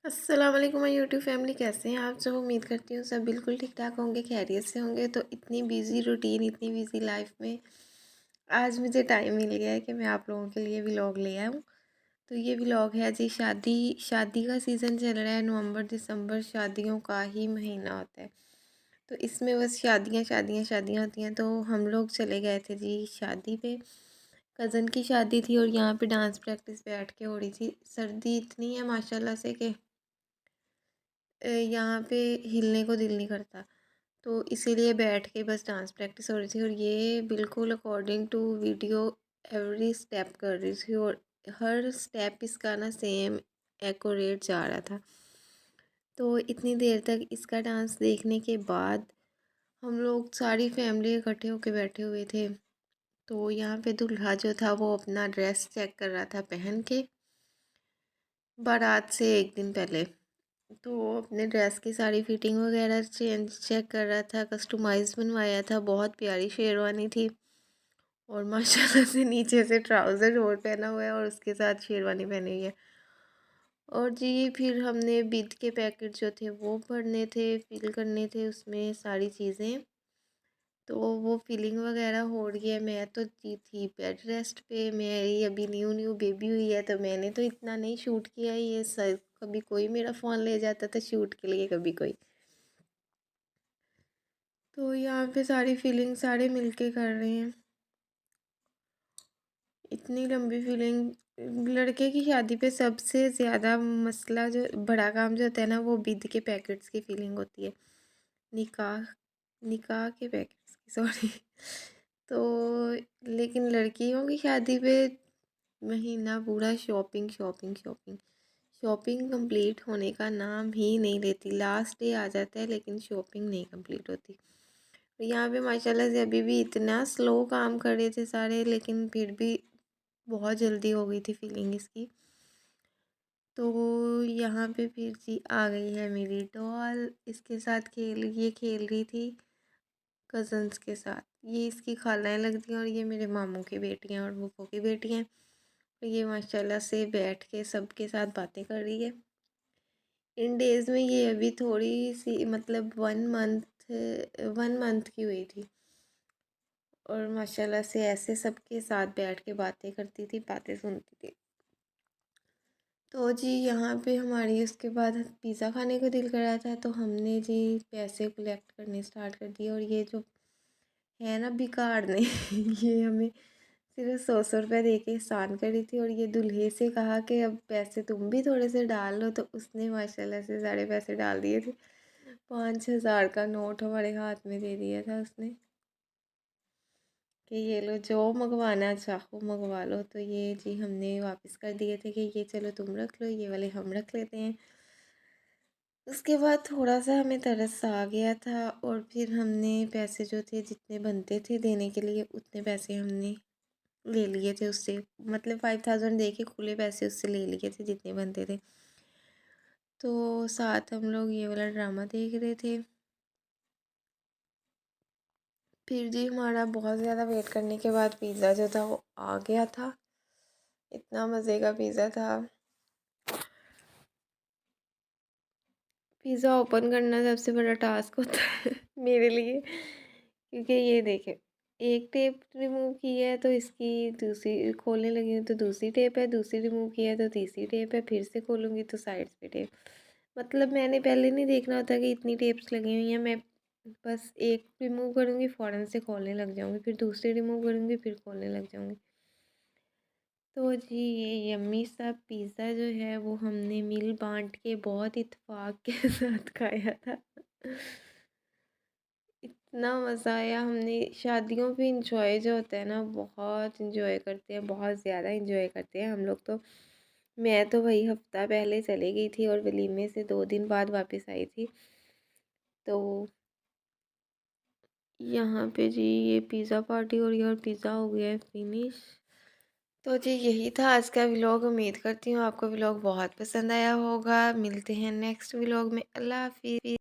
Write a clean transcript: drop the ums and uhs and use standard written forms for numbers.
अस्सलाम वालेकुम my YouTube family, कैसे हैं आप सब। उम्मीद करती हूँ सब बिल्कुल ठीक ठाक होंगे, खैरियत से होंगे। तो इतनी बिजी रूटीन, इतनी बिजी लाइफ में आज मुझे टाइम मिल गया है कि मैं आप लोगों के लिए व्लॉग ले आऊँ। तो ये व्लॉग है जी, शादी शादी का सीज़न चल रहा है। नवंबर दिसंबर शादियों का ही महीना होता है। तो इसमें बस शादियाँ शादियाँ शादियाँ होती हैं। तो हम लोग चले गए थे जी शादी पे। कज़न की शादी थी और यहाँ पे डांस प्रैक्टिस बैठ के हो रही थी। सर्दी इतनी है माशाल्लाह से कि यहाँ पे हिलने को दिल नहीं करता। तो इसीलिए बैठ के बस डांस प्रैक्टिस हो रही थी और ये बिल्कुल according to video every step कर रही थी और हर स्टेप इसका ना सेम एक्यूरेट जा रहा था। तो इतनी देर तक इसका डांस देखने के बाद हम लोग सारी फैमिली इकट्ठे होके बैठे हुए थे। तो यहाँ पे दूल्हा जो था वो अपना ड्रेस चेक कर रहा था पहन के, बारात से एक दिन पहले। तो अपने ड्रेस की सारी फिटिंग वगैरह चेक कर रहा था। कस्टमाइज़ बनवाया था, बहुत प्यारी शेरवानी थी और माशाल्लाह से नीचे से ट्राउज़र और पहना हुआ है और उसके साथ शेरवानी पहनी हुई है। और जी फिर हमने बिद के पैकेट जो थे वो भरने थे, फिल करने थे उसमें सारी चीज़ें। तो वो फिलिंग वगैरह हो रही है। मैं तो जी थी बेड रेस्ट पे। मेरी अभी न्यू न्यू बेबी हुई है तो मैंने तो इतना नहीं शूट किया। ये सर कभी कोई मेरा फ़ोन ले जाता था शूट के लिए, कभी कोई। तो यहाँ पे सारी फीलिंग सारे मिलके कर रहे हैं। इतनी लंबी फीलिंग, लड़के की शादी पे सबसे ज़्यादा मसला जो बड़ा काम जो होता है ना, वो बिद के पैकेट्स की फीलिंग होती है। निकाह निकाह के पैकेट्स की, सॉरी। तो लेकिन लड़कियों की शादी पे महीना पूरा shopping shopping shopping shopping complete होने का नाम ही नहीं लेती। लास्ट डे आ जाता है लेकिन शॉपिंग नहीं कंप्लीट होती। यहाँ पे माशाल्लाह से अभी भी इतना स्लो काम कर रहे थे सारे, लेकिन फिर भी बहुत जल्दी हो गई थी फीलिंग इसकी। तो यहाँ पे फिर जी आ गई है मेरी डॉल। इसके साथ ये खेल रही थी कज़न्स के साथ। ये इसकी खालाएँ लगती हैं और ये मेरे मामू की बेटियाँ और फूफो की बेटी हैं। तो ये माशाल्लाह से बैठ के सबके साथ बातें कर रही है। इन डेज़ में ये अभी थोड़ी सी मतलब 1 मंथ की हुई थी और माशाल्लाह से ऐसे सबके साथ बैठ के बातें करती थी, बातें सुनती थी। तो जी यहाँ पे हमारी उसके बाद पिज़्ज़ा खाने को दिल कर रहा था तो हमने जी पैसे कलेक्ट करने स्टार्ट कर दिए। और ये जो है ना भिखार ने ये हमें सिर्फ 100 रुपये दे के एहसान करी थी और ये दूल्हे से कहा कि अब पैसे तुम भी थोड़े से डाल लो। तो उसने माशाल्लाह से सारे पैसे डाल दिए थे। 5,000 का नोट हमारे हाथ में दे दिया था उसने कि ये लो, जो मंगवाना चाहो मंगवा लो। तो ये जी हमने वापस कर दिए थे कि ये चलो तुम रख लो, ये वाले हम रख लेते हैं। उसके बाद थोड़ा सा हमें तरस आ गया था और फिर हमने पैसे जो थे जितने बनते थे देने के लिए उतने पैसे हमने ले लिए थे उससे। मतलब 5,000 दे के खुले पैसे उससे ले लिए थे जितने बनते थे। तो साथ हम लोग ये वाला ड्रामा देख रहे थे। फिर जी हमारा बहुत ज़्यादा वेट करने के बाद पिज़्ज़ा जो था वो आ गया था। इतना मज़े का पिज़्ज़ा था। पिज़्ज़ा ओपन करना सबसे बड़ा टास्क होता है मेरे लिए, क्योंकि ये देखें, एक टेप रिमूव की है तो इसकी दूसरी खोलने लगी हूँ तो दूसरी टेप है, दूसरी रिमूव की है तो तीसरी टेप है, फिर से खोलूँगी तो साइड्स पे टेप। मतलब मैंने पहले नहीं देखना होता कि इतनी टेप्स लगी हुई हैं। मैं बस एक रिमूव करूँगी फ़ौरन से खोलने लग जाऊँगी, फिर दूसरी रिमूव करूँगी फिर खोलने लग जाऊँगी। तो जी ये यम्मी सा पिज़्ज़ा जो है वो हमने मिल बांट के बहुत इत्तेफाक के साथ खाया था। इतना मज़ा आया। हमने शादियों पे इंजॉय जो होता है ना, बहुत इंजॉय करते हैं, बहुत ज़्यादा इंजॉय करते हैं हम लोग। तो मैं तो वही हफ्ता पहले चली गई थी और वलीमे से 2 दिन बाद वापस आई थी। तो यहाँ पे जी ये पिज़्ज़ा पार्टी हो रही है और पिज़्ज़ा हो गया है फिनिश। तो जी यही था आज का व्लॉग। उम्मीद करती हूँ आपको व्लॉग बहुत पसंद आया होगा। मिलते हैं नेक्स्ट व्लॉग में। अल्लाह हाफिज़।